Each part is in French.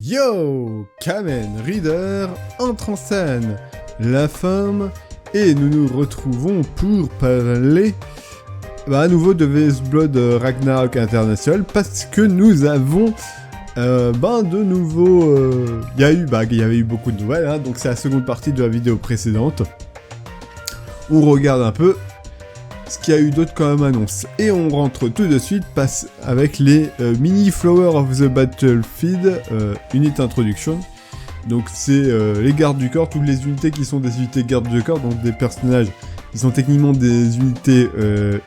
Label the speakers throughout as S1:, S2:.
S1: Yo, Kamen Rider entre en scène, la femme, et nous nous retrouvons pour parler à nouveau de VS Blood Ragnarok International parce que nous avons de nouveau, il y avait eu beaucoup de nouvelles, hein, donc c'est la seconde partie de la vidéo précédente. On regarde un peu ce qu'il y a eu d'autre comme annonce. Et on rentre tout de suite avec les mini Flower of the Battlefield Unit Introduction. Donc c'est les gardes du corps, toutes les unités qui sont des unités gardes du corps, donc des personnages qui sont techniquement des unités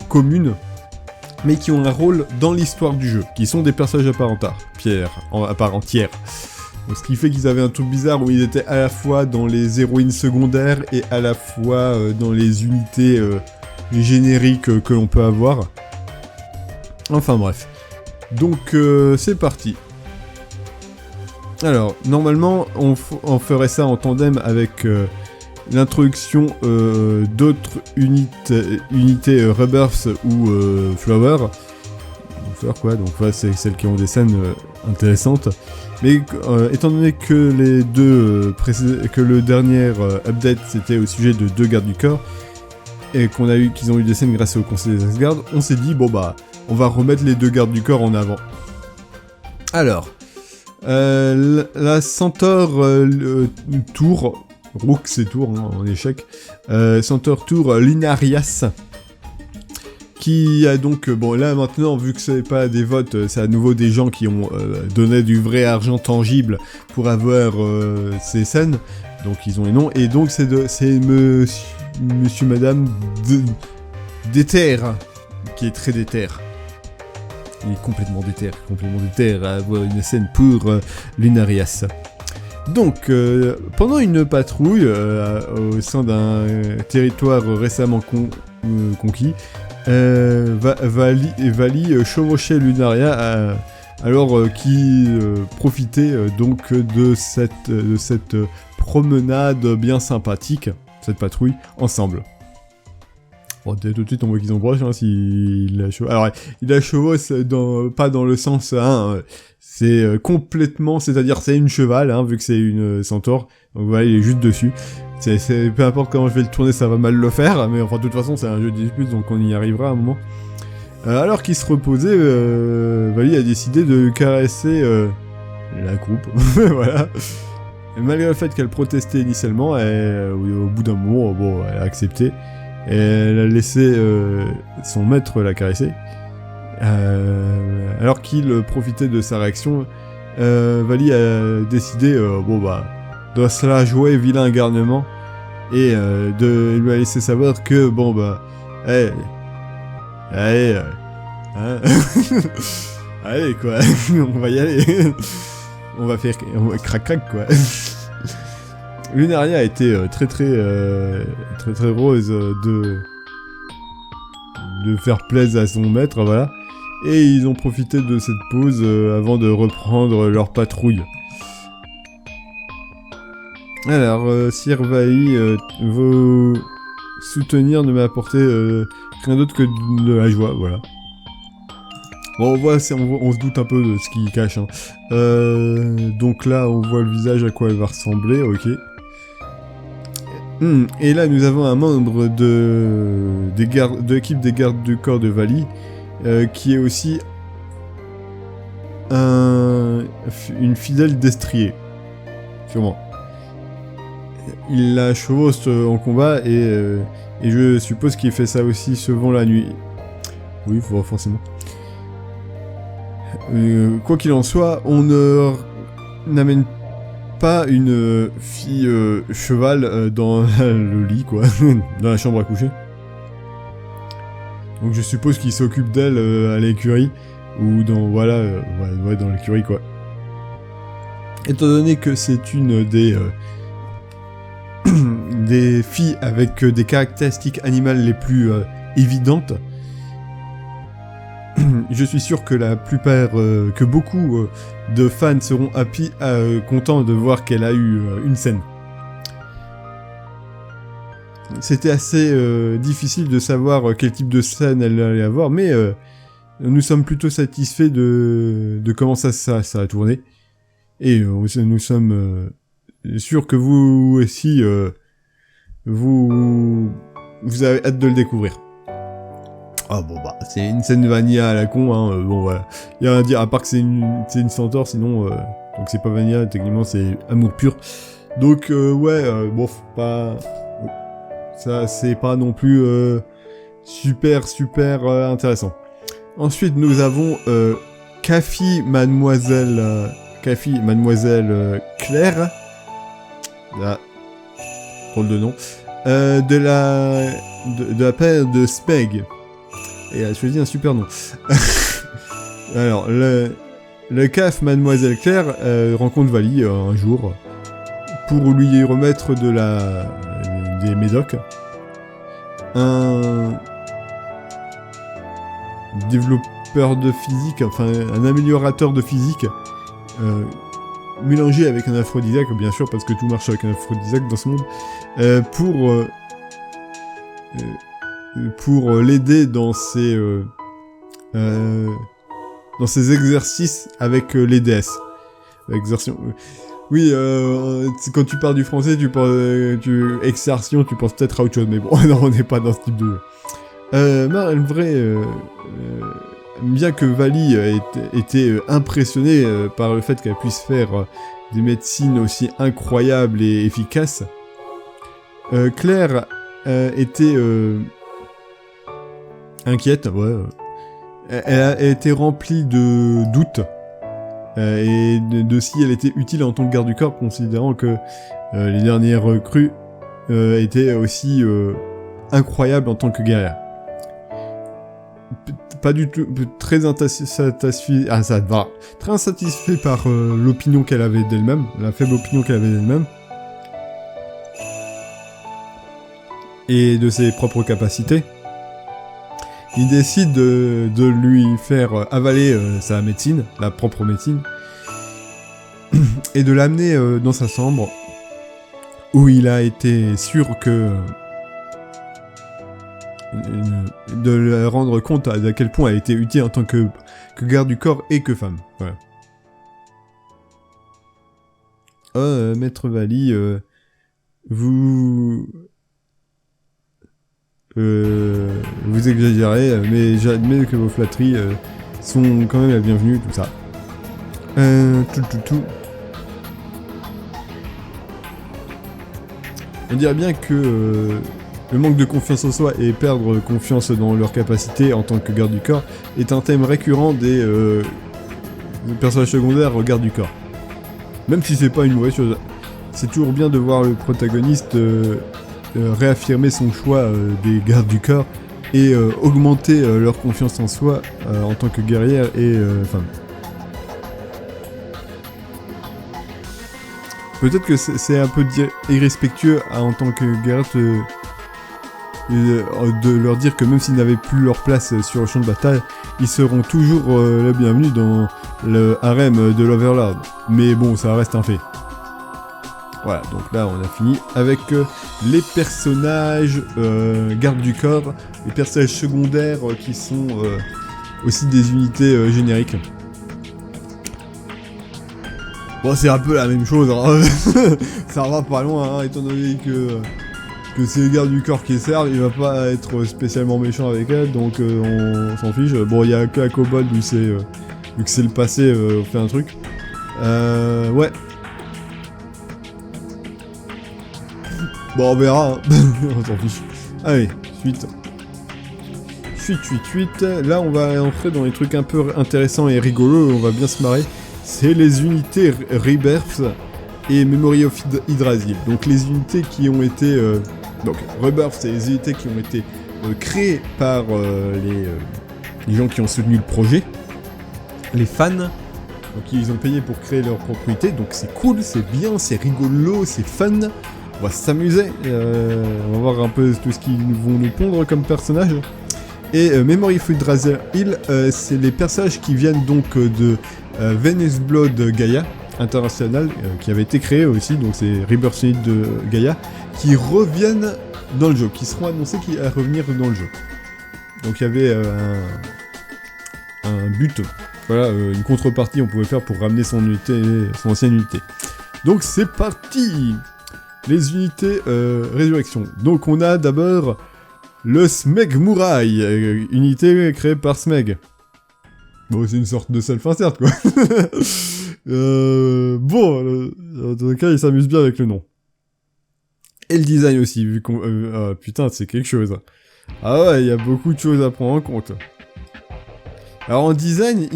S1: communes, mais qui ont un rôle dans l'histoire du jeu, qui sont des personnages à part entière. Donc, ce qui fait qu'ils avaient un truc bizarre où ils étaient à la fois dans les héroïnes secondaires et à la fois dans les unités génériques que l'on peut avoir. Enfin bref. Donc c'est parti. Alors, normalement, on ferait ça en tandem avec l'introduction d'autres unités Rebirth ou Flower. Flower quoi, donc ouais, c'est celles qui ont des scènes intéressantes. Mais étant donné que que le dernier update c'était au sujet de deux gardes du corps, et qu'ils ont eu des scènes grâce au conseil des Asgard, on s'est dit on va remettre les deux gardes du corps en avant. Alors, la Centaur Tour, Rook c'est Tour hein, en échec, Centaur Tour Lunarias, qui a donc, là maintenant, vu que c'est pas des votes, c'est à nouveau des gens qui ont donné du vrai argent tangible pour avoir ces scènes, donc ils ont les noms, et donc c'est monsieur madame Déter, qui est très déter. Il est complètement déter à avoir une scène pour Lunarias. Donc, pendant une patrouille au sein d'un territoire récemment conquis, Vali chevauchait Lunaria alors qu'il profitait donc de cette promenade bien sympathique, cette patrouille, ensemble. Bon, tout de suite on voit qu'ils ont broche, hein, s'il la chevauche. Alors, il la chevauche pas dans le sens, c'est complètement, c'est-à-dire c'est une cheval, hein, vu que c'est une centaure, donc voilà, il est juste dessus. Peu importe comment je vais le tourner, ça va mal le faire, mais enfin de toute façon c'est un jeu de dispute, donc on y arrivera à un moment. Alors qu'il se reposait, Vali a décidé de caresser la groupe, voilà. Et malgré le fait qu'elle protestait initialement, au bout d'un moment, elle a accepté. Et elle a laissé son maître la caresser. Alors qu'il profitait de sa réaction, Vali a décidé, de se la jouer vilain garnement et de lui a laissé savoir que allez, allez quoi, on va y aller, on va faire crac quoi. Lunaria a été très heureuse de faire plaisir à son maître, voilà. Et ils ont profité de cette pause avant de reprendre leur patrouille. Alors, Sir Vali, vos souvenirs ne m'a apporté rien d'autre que de la joie, voilà. Bon, on se doute un peu de ce qu'il cache, hein. Donc là, on voit le visage à quoi elle va ressembler, ok. Et là, nous avons un membre de l'équipe des gardes du corps de Vali, qui est aussi une fidèle destrier. Sûrement. Il la chevauche en combat et je suppose qu'il fait ça aussi souvent la nuit. Oui, forcément. Quoi qu'il en soit, on n'amène pas une fille cheval dans le lit, quoi, dans la chambre à coucher. Donc je suppose qu'il s'occupe d'elle à l'écurie, ou dans, dans l'écurie, quoi. Étant donné que c'est une des filles avec des caractéristiques animales les plus évidentes, je suis sûr que que beaucoup de fans seront contents de voir qu'elle a eu une scène. C'était assez difficile de savoir quel type de scène elle allait avoir, mais nous sommes plutôt satisfaits de comment ça a tourné. Et nous sommes sûrs que vous aussi, vous avez hâte de le découvrir. Ah bon bah, c'est une scène vanilla à la con, hein, bon voilà. Il y a à dire, à part que c'est une centaure, sinon, donc c'est pas vanilla, techniquement c'est amour pur. Donc bon, pas... Ça, c'est pas non plus super intéressant. Ensuite, nous avons Kafi Mademoiselle Claire. Là, drôle de nom. De la paire de Speg. Et elle a choisi un super nom. Alors, le CAF Mademoiselle Claire rencontre Vali un jour pour lui remettre des médocs. Un développeur de physique, enfin un améliorateur de physique, mélangé avec un aphrodisiaque, bien sûr, parce que tout marche avec un aphrodisiaque dans ce monde, pour l'aider dans ses exercices avec les déesses. Oui, quand tu parles du français, exercition, tu penses peut-être à autre chose, mais bon, non, on n'est pas dans ce type de jeu. Bien que Vali ait été impressionnée par le fait qu'elle puisse faire des médecines aussi incroyables et efficaces, Claire était inquiète, ouais. Elle a été remplie de doutes. Et de si elle était utile en tant que garde du corps, considérant que les dernières recrues étaient aussi incroyables en tant que guerrière. Pas du tout très insatisfait par l'opinion qu'elle avait d'elle-même, la faible opinion qu'elle avait d'elle-même, et de ses propres capacités. Il décide de lui faire avaler sa médecine, la propre médecine, et de l'amener dans sa chambre, où il a été sûr que... de la rendre compte à quel point elle était utile en tant que garde du corps et que femme. Voilà. Maître Vali, vous exagérez, mais j'admets que vos flatteries sont quand même la bienvenue, tout ça. Tout. On dirait bien que le manque de confiance en soi et perdre confiance dans leurs capacités en tant que garde du corps est un thème récurrent des personnages secondaires garde du corps. Même si c'est pas une mauvaise chose, c'est toujours bien de voir le protagoniste réaffirmer son choix des gardes du corps et augmenter leur confiance en soi en tant que guerrière et femme. Peut-être que c'est un peu irrespectueux en tant que guerrière de leur dire que même s'ils n'avaient plus leur place sur le champ de bataille, ils seront toujours les bienvenus dans le harem de l'Overlord. Mais bon, ça reste un fait. Voilà, donc là on a fini avec les personnages garde du corps, les personnages secondaires qui sont aussi des unités génériques. Bon, c'est un peu la même chose, hein. Ça va pas loin, hein, étant donné que c'est les gardes du corps qui servent, il va pas être spécialement méchant avec elle, donc on s'en fiche. Bon, il y a que la Kobold, vu que c'est le passé, on fait un truc. Ouais. Bon, on verra, hein. On s'en fiche. Allez, suite. Là, on va entrer dans les trucs un peu intéressants et rigolos, on va bien se marrer. C'est les unités Rebirth et Memory of Yggdrasil. Donc les unités qui ont été... donc Rebirth, c'est les unités qui ont été créées par les gens qui ont soutenu le projet. Les fans. Donc ils ont payé pour créer leur propriété. Donc c'est cool, c'est bien, c'est rigolo, c'est fun. On va s'amuser. On va voir un peu tout ce qu'ils vont nous pondre comme personnages. Et Memory of Yggdrasil, c'est les personnages qui viennent donc de Venus Blood Gaia International, qui avait été créé aussi, donc c'est Rebirth Unit de Gaia, qui reviennent dans le jeu, qui seront annoncés à revenir dans le jeu. Donc il y avait un but voilà, une contrepartie on pouvait faire pour ramener son ancienne unité. Donc c'est parti. Les unités résurrection. Donc on a d'abord le Smeg Murai, unité créée par Smeg. Bon, c'est une sorte de self-insert, quoi. Bon, en tout cas, il s'amuse bien avec le nom. Et le design aussi, vu qu'on... putain, c'est quelque chose. Ah ouais, il y a beaucoup de choses à prendre en compte. Alors en design,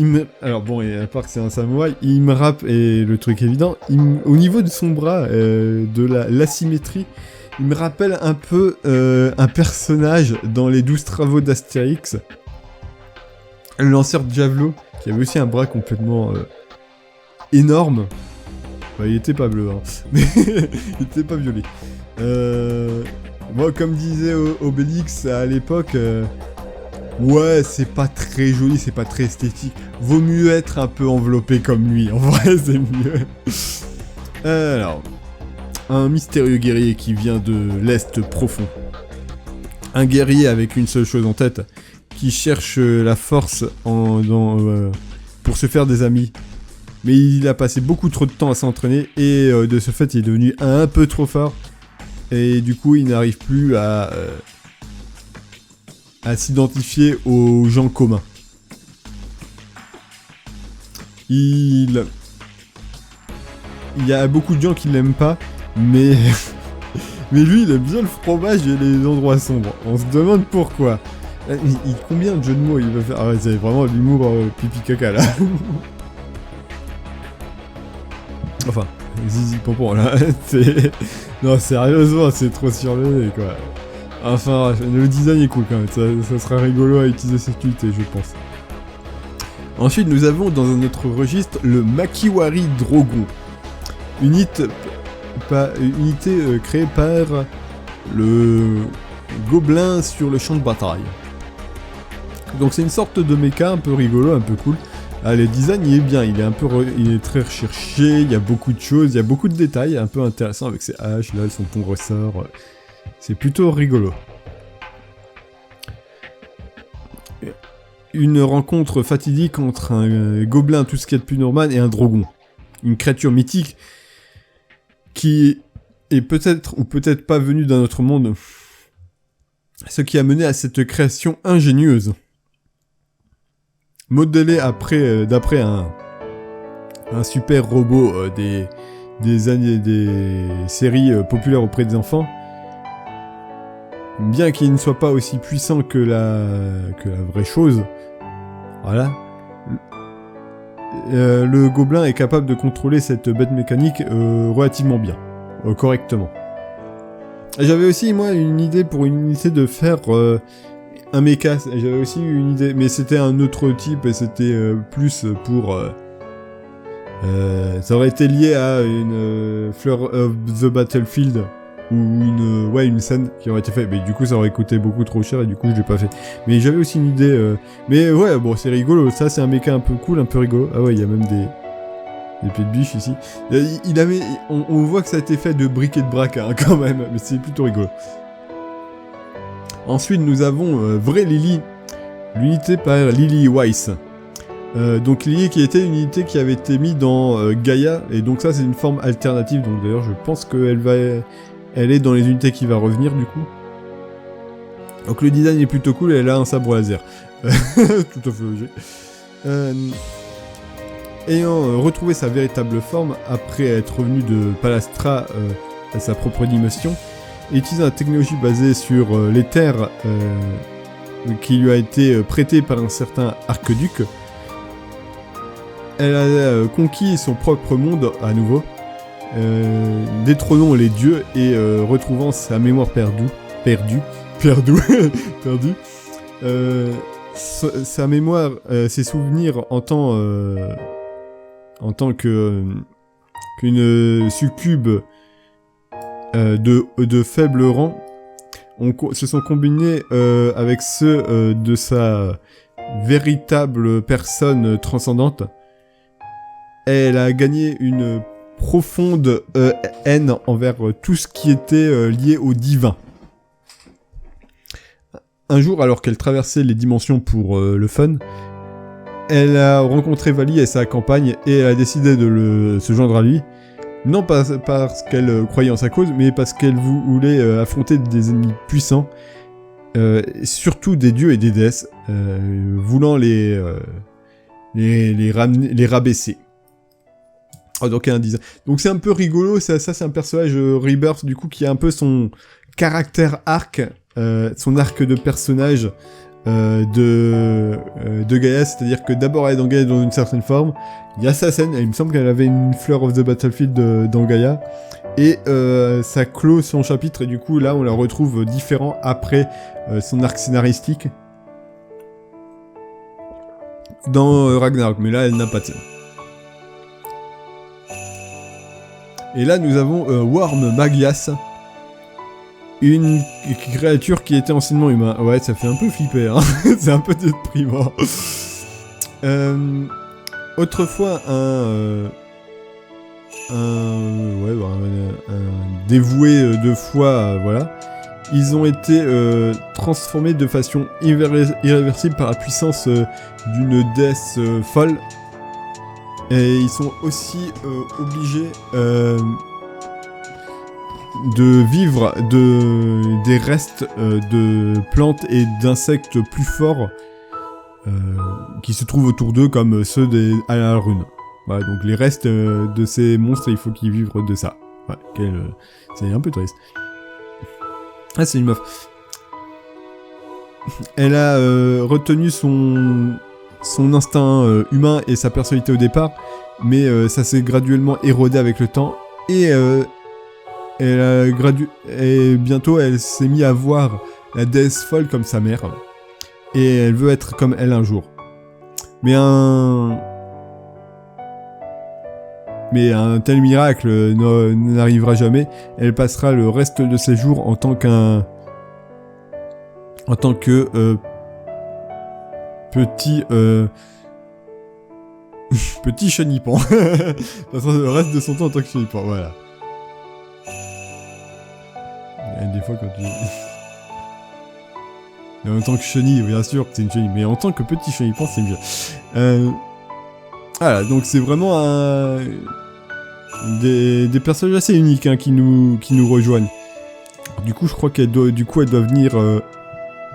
S1: alors bon, et à part que c'est un samouraï, il me rappelle, et le truc évident, au niveau de son bras, de l'asymétrie, il me rappelle un peu un personnage dans les 12 travaux d'Astérix, le lanceur de javelot, qui avait aussi un bras complètement énorme. Bah, il était pas bleu, hein, mais il était pas violet. Moi, comme disait Obélix à l'époque, ouais, c'est pas très joli, c'est pas très esthétique. Vaut mieux être un peu enveloppé comme lui, en vrai, c'est mieux. Alors, un mystérieux guerrier qui vient de l'Est profond. Un guerrier avec une seule chose en tête, qui cherche la force pour se faire des amis. Mais il a passé beaucoup trop de temps à s'entraîner, et de ce fait, il est devenu un peu trop fort. Et du coup, il n'arrive plus à s'identifier aux gens communs. Il y a beaucoup de gens qui l'aiment pas, mais lui, il aime bien le fromage et les endroits sombres. On se demande pourquoi. Combien de jeux de mots il va faire? Ah ouais, c'est vraiment l'humour pipi caca là. Enfin, zizi pompon là. Non, sérieusement, c'est trop sur le nez quoi. Enfin, le design est cool quand même, ça sera rigolo à utiliser cette unité, je pense. Ensuite, nous avons dans un autre registre le Makiwari Drogon. Unité créée par le gobelin sur le champ de bataille. Donc c'est une sorte de mecha un peu rigolo, un peu cool. Ah, le design il est bien, il est très recherché, il y a beaucoup de choses, il y a beaucoup de détails, un peu intéressant avec ses haches, là, son pont ressort. C'est plutôt rigolo. Une rencontre fatidique entre un gobelin, tout ce qu'il y a de plus normal, et un drogon. Une créature mythique qui est peut-être ou peut-être pas venue d'un autre monde. Ce qui a mené à cette création ingénieuse. Modelée d'après un super robot des séries populaires auprès des enfants. Bien qu'il ne soit pas aussi puissant que la vraie chose, voilà. Le gobelin est capable de contrôler cette bête mécanique relativement bien, correctement. J'avais aussi moi une idée pour une unité de faire un mecha. J'avais aussi une idée, mais c'était un autre type et c'était plus pour. Ça aurait été lié à une Fleur of the Battlefield. Ou une scène qui aurait été faite, mais du coup ça aurait coûté beaucoup trop cher et du coup je l'ai pas fait. Mais j'avais aussi une idée, mais ouais bon c'est rigolo, ça c'est un mecha un peu cool, un peu rigolo. Ah ouais il y a même des pieds de biche ici. On voit que ça a été fait de briques et de braques hein, quand même, mais c'est plutôt rigolo. Ensuite nous avons Vrai Lily, l'unité par Lily Weiss. Donc Lily qui était une unité qui avait été mise dans Gaïa, et donc ça c'est une forme alternative, donc d'ailleurs je pense elle est dans les unités qui va revenir du coup. Donc le design est plutôt cool et elle a un sabre laser. Tout à fait logique. Ayant retrouvé sa véritable forme après être revenu de Palastra à sa propre dimension, et utilisant la technologie basée sur l'éther qui lui a été prêtée par un certain archiduc, elle a conquis son propre monde à nouveau. Détrônant les dieux et retrouvant sa mémoire perdue. Sa mémoire, ses souvenirs en tant qu'une succube de faible rang se sont combinés avec ceux de sa véritable personne transcendante. Elle a gagné une profonde haine envers tout ce qui était lié au divin. Un jour, alors qu'elle traversait les dimensions pour le fun, elle a rencontré Vali et sa campagne et elle a décidé de se joindre à lui. Non pas parce qu'elle croyait en sa cause, mais parce qu'elle voulait affronter des ennemis puissants, surtout des dieux et des déesses, voulant les rabaisser. Oh, donc, donc c'est un peu rigolo, ça c'est un personnage Rebirth du coup qui a un peu son caractère arc, son arc de personnage de Gaïa, c'est-à-dire que d'abord elle est dans Gaïa dans une certaine forme, il y a sa scène, il me semble qu'elle avait une fleur of the battlefield dans Gaïa, et ça clôt son chapitre, et du coup là on la retrouve différent après son arc scénaristique dans Ragnarok, mais là elle n'a pas de scène. Et là nous avons Worm Magias, une créature qui était anciennement humain. Ouais, ça fait un peu flipper, hein. C'est un peu déprimant. Autrefois, un dévoué de foi, voilà. Ils ont été transformés de façon irréversible par la puissance d'une déesse folle. Et ils sont aussi obligés de vivre des restes de plantes et d'insectes plus forts qui se trouvent autour d'eux, comme ceux des Alarun. Voilà, donc les restes de ces monstres, il faut qu'ils vivent de ça. Ouais, c'est un peu triste. Ah, c'est une meuf. Elle a retenu son instinct humain et sa personnalité au départ, mais ça s'est graduellement érodé avec le temps, et et bientôt elle s'est mise à voir la déesse folle comme sa mère, et elle veut être comme elle un jour. Mais un tel miracle n'arrivera jamais. Elle passera le reste de ses jours en tant que petit chenipan. Passera le reste de son temps en tant que chenipan, voilà. Et des fois quand tu... Et en tant que chenille, bien sûr que c'est une chenille, mais en tant que petit chenipan, c'est mieux. Voilà, donc c'est vraiment des personnages assez uniques, hein, qui nous rejoignent. Du coup, je crois qu'elle doit venir...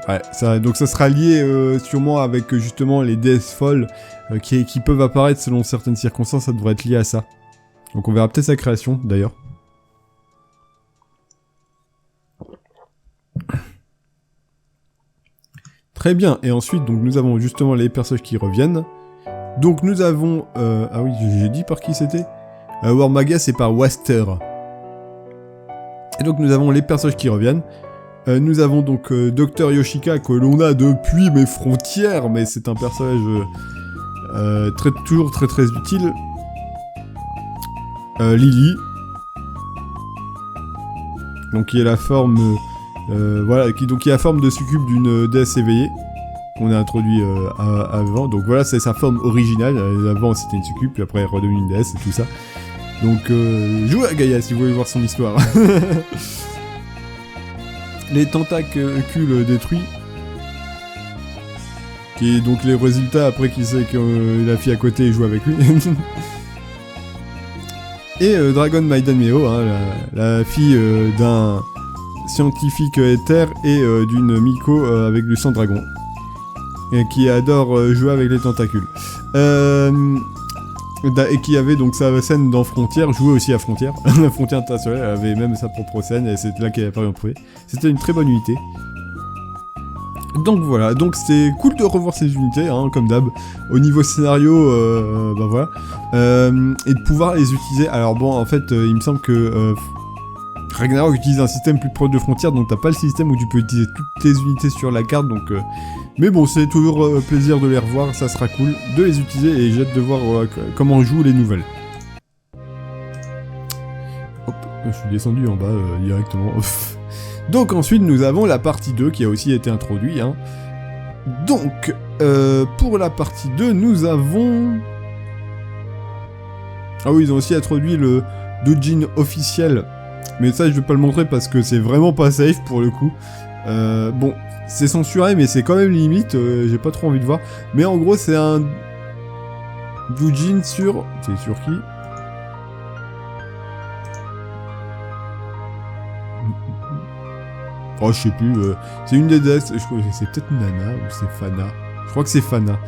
S1: Ouais, donc ça sera lié sûrement avec justement les déesses folles qui peuvent apparaître selon certaines circonstances, ça devrait être lié à ça. Donc on verra peut-être sa création, d'ailleurs. Très bien, et ensuite, donc nous avons justement les personnages qui reviennent. Donc nous avons... ah oui, j'ai dit par qui c'était Worm Magias, c'est par Waster. Et donc nous avons les personnages qui reviennent. Nous avons donc Dr Yoshika, que l'on a depuis mes frontières, mais c'est un personnage toujours très très utile. Lily. Donc qui est la forme... voilà, qui est la forme de succube d'une déesse éveillée. On a introduit avant, donc voilà, c'est sa forme originale. Avant c'était une succube, puis après elle est redevenue une déesse et tout ça. Donc jouez à Gaïa si vous voulez voir son histoire. Les tentacules détruits, qui est donc les résultats après qu'il sait que la fille à côté joue avec lui. Et Dragon Maiden Meo, hein, la fille d'un scientifique éther et d'une Miko avec du sang dragon, et qui adore jouer avec les tentacules. Et qui avait donc sa scène dans Frontières, jouait aussi à Frontières. La Frontière internationale, elle avait même sa propre scène, et c'est là qu'elle a apparu en premier. C'était une très bonne unité. Donc voilà, donc c'est cool de revoir ces unités, hein, comme d'hab. Au niveau scénario, bah voilà. Et de pouvoir les utiliser. Alors bon, en fait, il me semble que Ragnarok utilise un système plus proche de Frontières, donc t'as pas le système où tu peux utiliser toutes tes unités sur la carte, donc... Mais bon, c'est toujours plaisir de les revoir, ça sera cool de les utiliser, et j'ai hâte de voir comment on joue les nouvelles. Hop, je suis descendu en bas directement. Donc ensuite, nous avons la partie 2 qui a aussi été introduite. Hein. Donc, pour la partie 2, nous avons... Ah oui, ils ont aussi introduit le doujin officiel. Mais ça, je vais pas le montrer parce que c'est vraiment pas safe pour le coup. Bon... C'est censuré, mais c'est quand même limite, j'ai pas trop envie de voir. Mais en gros, c'est un Blue Jean sur... C'est sur qui? Oh, je sais plus. C'est une des déesses. Je crois que c'est peut-être Nana ou c'est Fana. Je crois que c'est Fana.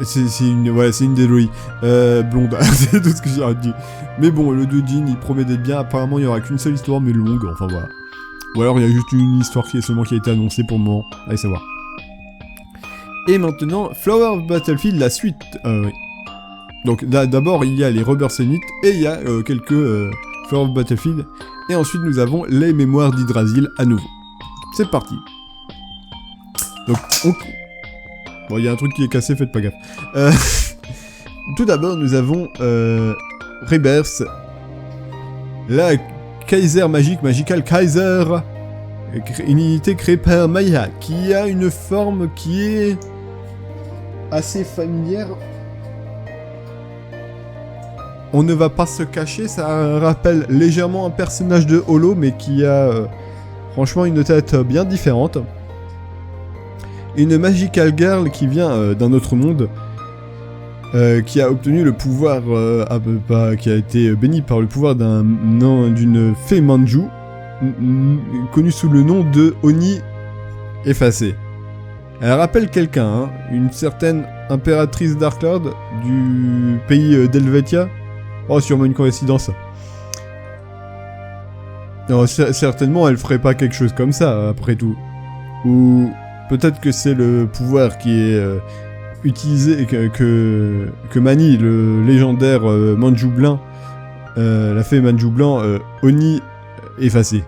S1: C'est une des Loi. Blonde. C'est tout ce que j'ai à dire. Mais bon, le Doujin, il promet d'être bien. Apparemment, il n'y aura qu'une seule histoire, mais longue. Enfin, voilà. Ou alors, il y a juste une histoire qui a été annoncée pour le moment. Allez savoir. Et maintenant, Flower of Battlefield, la suite. Oui. Donc, d'abord, il y a les Rubber Senate et il y a quelques Flower of Battlefield. Et ensuite, nous avons les mémoires d'Yggdrasil à nouveau. C'est parti. Donc, bon, il y a un truc qui est cassé, faites pas gaffe. Tout d'abord, nous avons Rebirth, la Kaiser magique, Magical Kaiser, une unité créée par Maya, qui a une forme qui est assez familière. On ne va pas se cacher, ça rappelle légèrement un personnage de Holo, mais qui a franchement une tête bien différente. Une Magical Girl qui vient d'un autre monde, qui a obtenu le pouvoir, qui a été bénie par le pouvoir d'une fée Manju, connue sous le nom de Oni effacée. Elle rappelle quelqu'un, hein, une certaine impératrice Darklord du pays d'Helvetia. Oh, sûrement une coïncidence. Non, certainement, elle ferait pas quelque chose comme ça, après tout. Ou peut-être que c'est le pouvoir qui est utilisé, que manie le légendaire Manju Blanc, la fée Manju Blanc, Oni effacée.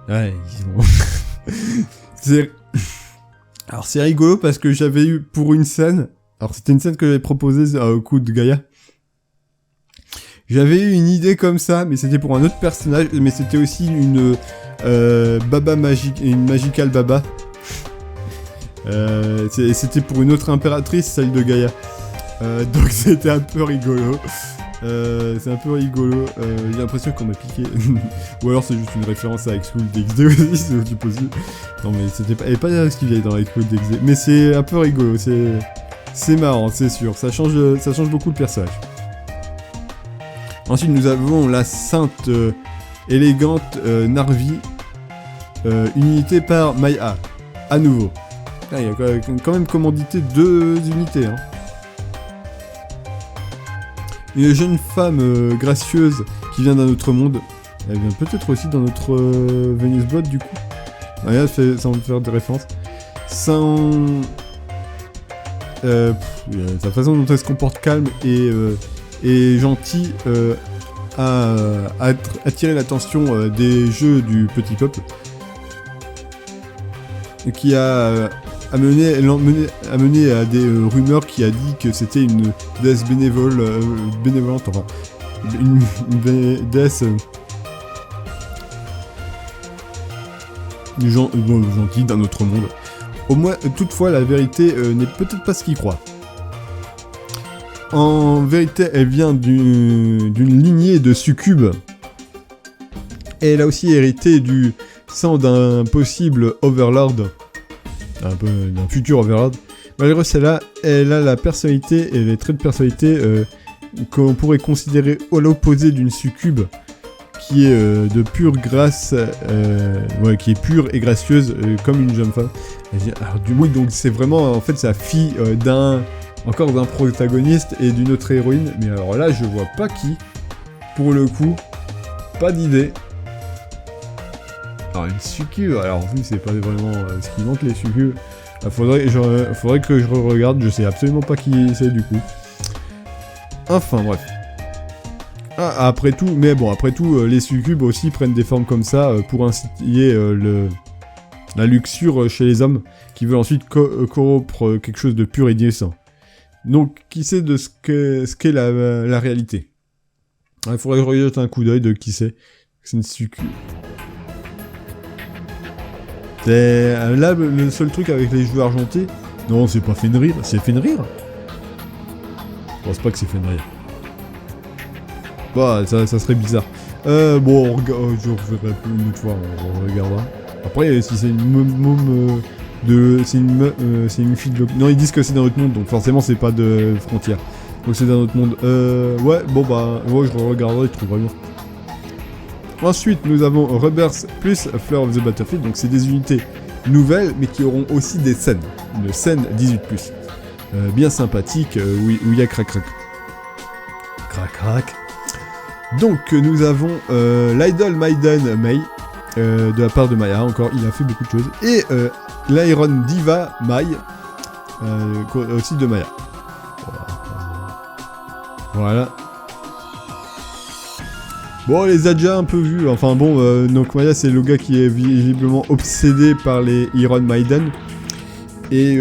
S1: Ouais, Alors c'est rigolo parce que j'avais eu pour une scène, alors c'était une scène que j'avais proposée au coup de Gaïa. J'avais eu une idée comme ça, mais c'était pour un autre personnage, mais c'était aussi une baba magique, une magical baba. C'était pour une autre impératrice, celle de Gaïa. Donc c'était un peu rigolo. C'est un peu rigolo. J'ai l'impression qu'on m'a piqué. Ou alors c'est juste une référence à Explode DxD aussi, c'est aussi possible. Non mais c'était pas, ce qu'il y avait dans Explode DxD. Mais c'est un peu rigolo, c'est marrant, c'est sûr. Ça change beaucoup le personnage. Ensuite nous avons la sainte élégante Narvi, unité par Maya. À nouveau. Là, il y a quand même commandité 2 unités. Hein. Une jeune femme gracieuse qui vient d'un autre monde. Elle vient peut-être aussi dans notre Venus Blood du coup. Regarde, ça va me faire des références. Sa façon dont elle se comporte calme et gentille a attiré l'attention des jeux du petit peuple. Qui a amené à des rumeurs qui a dit que c'était une déesse bénévolente, enfin, une déesse gentille d'un autre monde. Au moins, toutefois, la vérité n'est peut-être pas ce qu'il croit. En vérité, elle vient d'une lignée de succubes. Et elle a aussi hérité du sang d'un possible Overlord. D'un futur Overlord. Malgré cela, elle a la personnalité et les traits de personnalité qu'on pourrait considérer à l'opposé d'une succube qui est de pure grâce, qui est pure et gracieuse comme une jeune femme. Alors, donc c'est vraiment, en fait, c'est la fille d'un protagoniste et d'une autre héroïne. Mais alors là, je vois pas qui. Pour le coup, pas d'idée. Alors une succube, alors oui c'est pas vraiment ce qui manque les succubes. Faudrait que je regarde, je sais absolument pas qui c'est du coup. Enfin bref. Après tout, les succubes aussi prennent des formes comme ça pour inciter la luxure chez les hommes qui veulent ensuite corrompre quelque chose de pur et décent. Donc qui sait de ce qu'est la réalité. Il faudrait que je regarde un coup d'œil de qui c'est. C'est une succube. Là, le seul truc avec les cheveux argentés... Non, c'est pas Fenrir. C'est Fenrir ? Je pense pas que c'est Fenrir. Bah, ça serait bizarre. Je reverrai plus une autre fois, on regardera. Après, si c'est une môme c'est une fille de non, ils disent que c'est d'un autre monde, donc forcément c'est pas de frontières. Donc c'est d'un autre monde. Ouais, bon bah, ouais, je regarderai, je trouverai bien. Ensuite, nous avons Rebirth plus Flower of the Battlefield, donc c'est des unités nouvelles, mais qui auront aussi des scènes. Une scène 18+. Bien sympathique, où il y a crac-crac. Crac-crac. Donc, nous avons l'Idol Maiden Mei, de la part de Maya, encore, il a fait beaucoup de choses. Et l'Iron Diva Mai, aussi de Maya. Voilà. Bon, on les a déjà un peu vus, enfin bon, donc Maya c'est le gars qui est visiblement obsédé par les Iron Maiden. Et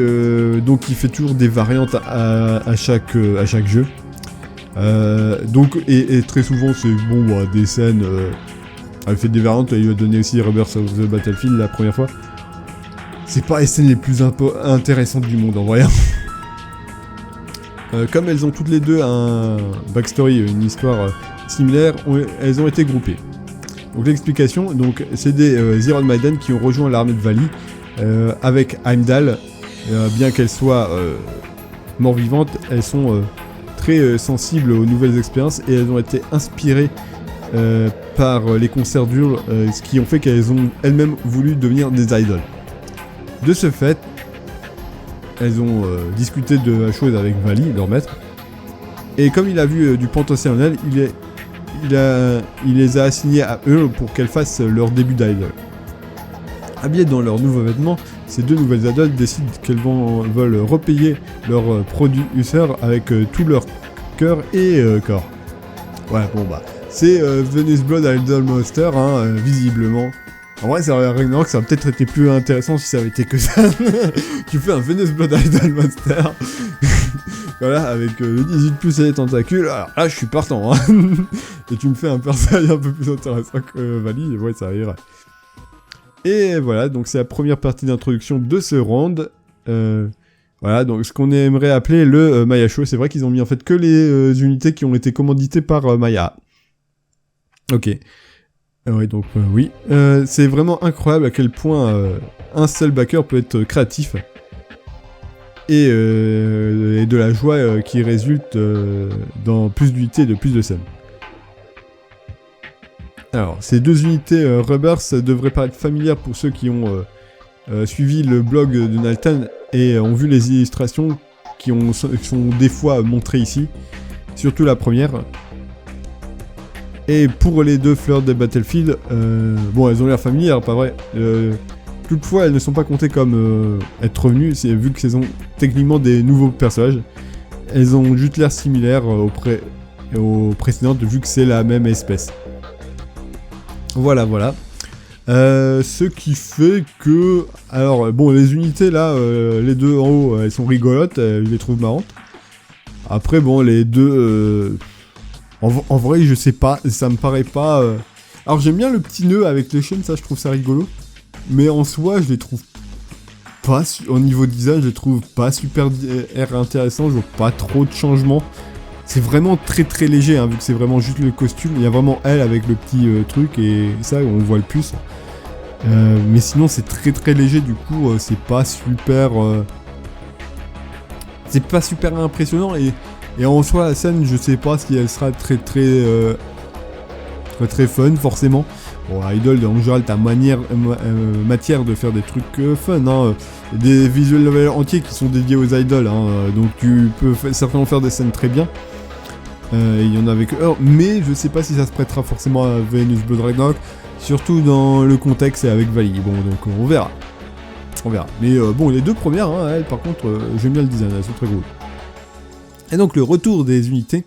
S1: donc il fait toujours des variantes à chaque jeu. Donc, et très souvent c'est bon, bah, des scènes... elle fait des variantes, il lui a donné aussi Rebirth of the Battlefield la première fois. C'est pas les scènes les plus intéressantes du monde en vrai. Comme elles ont toutes les deux un backstory, une histoire similaire, elles ont été groupées. Donc l'explication, donc c'est des Iron Maiden qui ont rejoint l'armée de Vali avec Heimdall. Bien qu'elles soient mort-vivantes, elles sont très sensibles aux nouvelles expériences et elles ont été inspirées par les concerts d'Hurle, ce qui ont fait qu'elles ont elles-mêmes voulu devenir des idoles. De ce fait, elles ont discuté de la chose avec Vali, leur maître, et comme il a vu du potentiel en elles, il les a assignées à eux pour qu'elles fassent leur début d'idol. Habillées dans leurs nouveaux vêtements, ces deux nouvelles idoles décident qu'elles veulent repayer leur producteur avec tout leur cœur et corps. Ouais, bon bah, c'est Venus Blood Idol Monster, hein, visiblement. En vrai, ça va peut-être été plus intéressant si ça avait été que ça. Tu fais un Venus Blood Idol Monster. Voilà, avec le 18+ et les tentacules. Alors là, je suis partant. Hein. Et tu me fais un personnage un peu plus intéressant que Vali. Et ouais, ça irait. Et voilà, donc c'est la première partie d'introduction de ce round. Voilà, donc ce qu'on aimerait appeler le Maya Show. C'est vrai qu'ils ont mis en fait que les unités qui ont été commanditées par Maya. Ok. Ouais, donc oui. C'est vraiment incroyable à quel point un seul backer peut être créatif. Et de la joie qui résulte dans plus d'unités et de plus de scènes. Alors, ces deux unités Rebirth devraient paraître familières pour ceux qui ont suivi le blog de Naltan et ont vu les illustrations qui sont des fois montrées ici, surtout la première. Et pour les deux fleurs des Battlefield, bon, elles ont l'air familières, pas vrai. Toutefois, elles ne sont pas comptées comme être revenues, vu que ce sont techniquement des nouveaux personnages. Elles ont juste l'air similaires aux précédentes, vu que c'est la même espèce. Voilà, voilà. Ce qui fait que... Alors, bon, les unités, là, les deux en haut, elles sont rigolotes, je les trouve marrantes. Après, bon, les deux... En vrai, je sais pas, ça me paraît pas... Alors, j'aime bien le petit nœud avec les chaînes, ça, je trouve ça rigolo. Mais en soi, je les trouve pas... Au niveau design, je les trouve pas super intéressants, je vois pas trop de changements. C'est vraiment très très léger, hein, vu que c'est vraiment juste le costume. Il y a vraiment elle avec le petit truc et ça, on voit le plus. Mais sinon, c'est très très léger, du coup, c'est pas super... c'est pas super impressionnant et en soi, la scène, je sais pas si elle sera très fun, forcément. Bon, Idol, en général, t'as matière de faire des trucs fun, hein. Des visual novels entiers qui sont dédiés aux idoles, hein. Donc tu peux certainement faire des scènes très bien. Il y en a avec eux, mais je sais pas si ça se prêtera forcément à Venus Blood Ragnarok, surtout dans le contexte et avec Vali. Bon, donc on verra. On verra. Mais bon, les deux premières, hein, elles, par contre, j'aime bien le design, elles sont très cool. Et donc le retour des unités.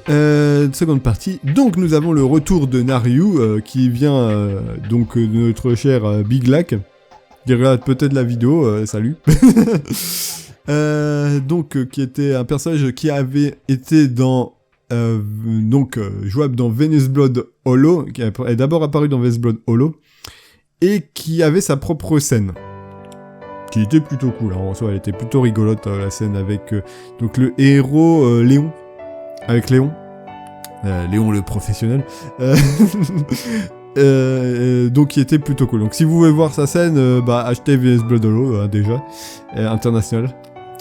S1: Seconde partie. Donc nous avons le retour de Naryu qui vient donc de notre cher Big Lack. Qui regarde peut-être la vidéo. Salut. Donc qui était un personnage qui avait été dans jouable dans Venus Blood Hollow, qui est d'abord apparu dans Venus Blood Hollow et qui avait sa propre scène. Qui était plutôt cool, hein. En soi elle était plutôt rigolote la scène avec donc le héros Léon, avec Léon le professionnel, Donc qui était plutôt cool. Donc si vous voulez voir sa scène, achetez VS Blood Hollow déjà, international.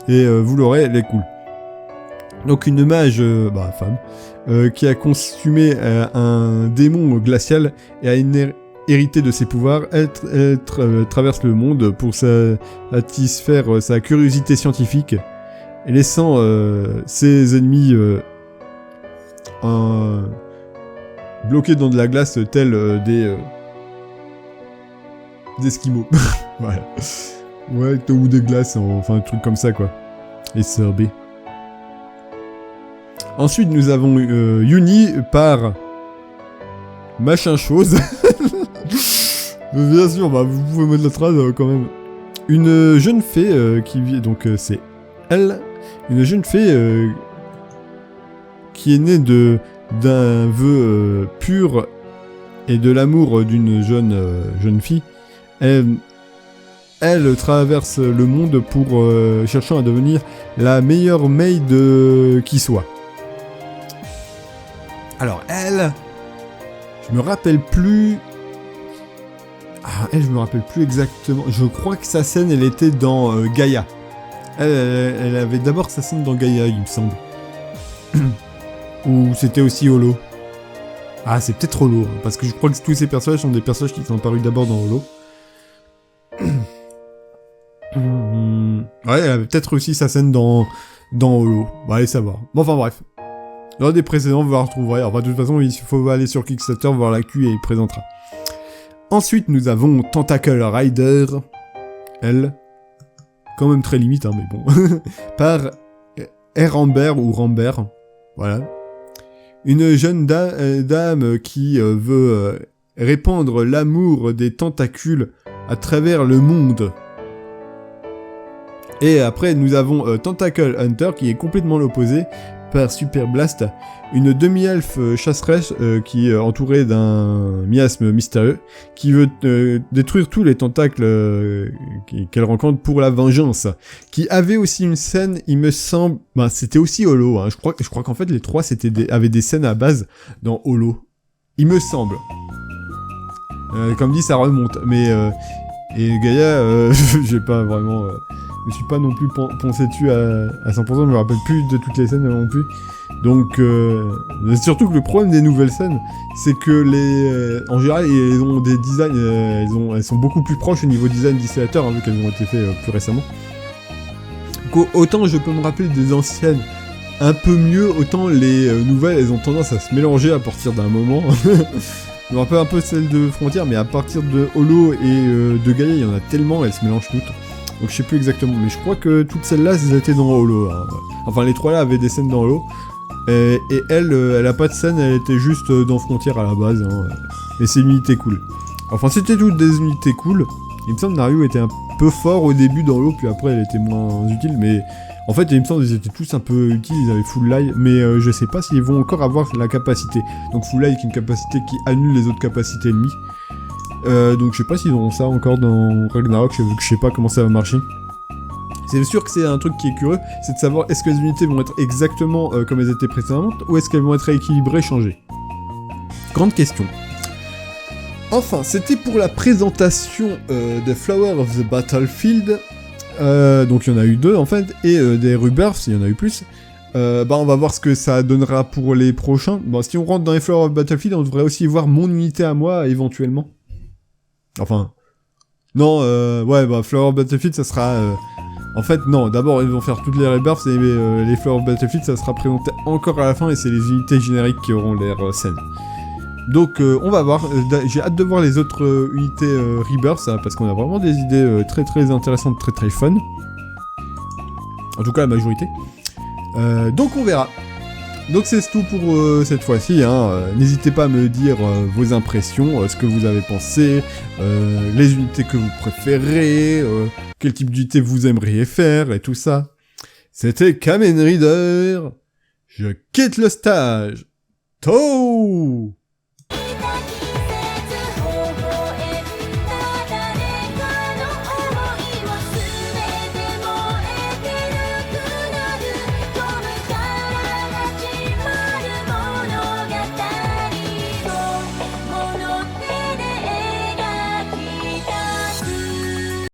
S1: Et vous l'aurez, elle est cool. Donc une mage, femme, qui a consumé un démon glacial et a hérité de ses pouvoirs. Elle traverse le monde pour satisfaire sa curiosité scientifique et laissant ses ennemis bloqués dans de la glace tels des esquimaux. Voilà. Ouais, ou des glaces, enfin un truc comme ça quoi. Et sorbet. Ensuite, nous avons Yuni par machin chose. Bien sûr, vous pouvez mettre la phrase quand même. Une jeune fée qui vit, donc c'est elle, une jeune fée qui est née d'un vœu pur et de l'amour d'une jeune fille. Elle traverse le monde pour cherchant à devenir la meilleure maid qui soit. Alors elle, je me rappelle plus exactement. Je crois que sa scène, elle était dans Gaïa. Elle avait d'abord sa scène dans Gaïa, il me semble. Ou c'était aussi Holo. Ah, c'est peut-être Holo, parce que je crois que tous ces personnages sont des personnages qui sont apparus d'abord dans Holo. Ouais, elle avait peut-être aussi sa scène dans Holo. Allez savoir. Bon, enfin bref. Dans des précédents, vous la retrouverez. Enfin, de toute façon, il faut aller sur Kickstarter, voir la queue et il présentera. Ensuite, nous avons Tentacle Rider. Elle. Quand même très limite, mais bon. Par Rambert ou Rambert. Voilà. Une jeune dame qui veut répandre l'amour des tentacules à travers le monde. Et après, nous avons Tentacle Hunter qui est complètement l'opposé. Par Super Blast, une demi-elfe chasseresse qui est entourée d'un miasme mystérieux qui veut détruire tous les tentacles qu'elle rencontre pour la vengeance. Qui avait aussi une scène, il me semble, c'était aussi Holo. Hein. Je crois qu'en fait les trois avaient des scènes à base dans Holo. Il me semble. Comme dit, ça remonte. Mais et Gaïa, j'ai pas vraiment. Je me suis pas non plus poncé dessus à 100%, je me rappelle plus de toutes les scènes non plus. Donc, surtout que le problème des nouvelles scènes, c'est que en général, ils ont des designs, elles sont beaucoup plus proches au niveau design d'utilisateur, vu qu'elles ont été faites plus récemment. Donc, autant je peux me rappeler des anciennes un peu mieux, autant les nouvelles, elles ont tendance à se mélanger à partir d'un moment. Je me rappelle un peu celle de Frontier, mais à partir de Holo et de Gaïa, il y en a tellement, elles se mélangent toutes. Donc je sais plus exactement, mais je crois que toutes celles-là, elles étaient dans Holo. Hein. Enfin, les trois-là avaient des scènes dans Holo. Et elle a pas de scène, elle était juste dans Frontière à la base. Hein. Mais c'est une unité cool. Enfin, c'était toutes des unités cool. Il me semble que Naru était un peu fort au début dans Holo, puis après elle était moins utile. Mais en fait, il me semble qu'ils étaient tous un peu utiles, ils avaient full life. Mais je sais pas s'ils vont encore avoir la capacité. Donc full life, qui est une capacité qui annule les autres capacités ennemies. Donc je sais pas s'ils auront ça encore dans Ragnarok, vu que je sais pas comment ça va marcher. C'est sûr que c'est un truc qui est curieux, c'est de savoir est-ce que les unités vont être exactement comme elles étaient précédemment, ou est-ce qu'elles vont être rééquilibrées, changées. Grande question. Enfin, c'était pour la présentation de Flower of the Battlefield. Donc il y en a eu 2 en fait, et des Rebirths, il y en a eu plus. On va voir ce que ça donnera pour les prochains. Bon, si on rentre dans les Flower of the Battlefield, on devrait aussi voir mon unité à moi, éventuellement. Enfin... Non, Flower of Battlefield, ça sera... En fait, non, d'abord, ils vont faire toutes les rebirths, et les Flower of Battlefield, ça sera présenté encore à la fin, et c'est les unités génériques qui auront l'air saines. Donc, on va voir. J'ai hâte de voir les autres unités rebirths, parce qu'on a vraiment des idées très très intéressantes, très très fun. En tout cas, la majorité. Donc, on verra. Donc c'est tout pour cette fois-ci, hein. N'hésitez pas à me dire vos impressions, ce que vous avez pensé, les unités que vous préférez, quel type d'unité vous aimeriez faire, et tout ça. C'était Kamen Rider, je quitte le stage. Tau!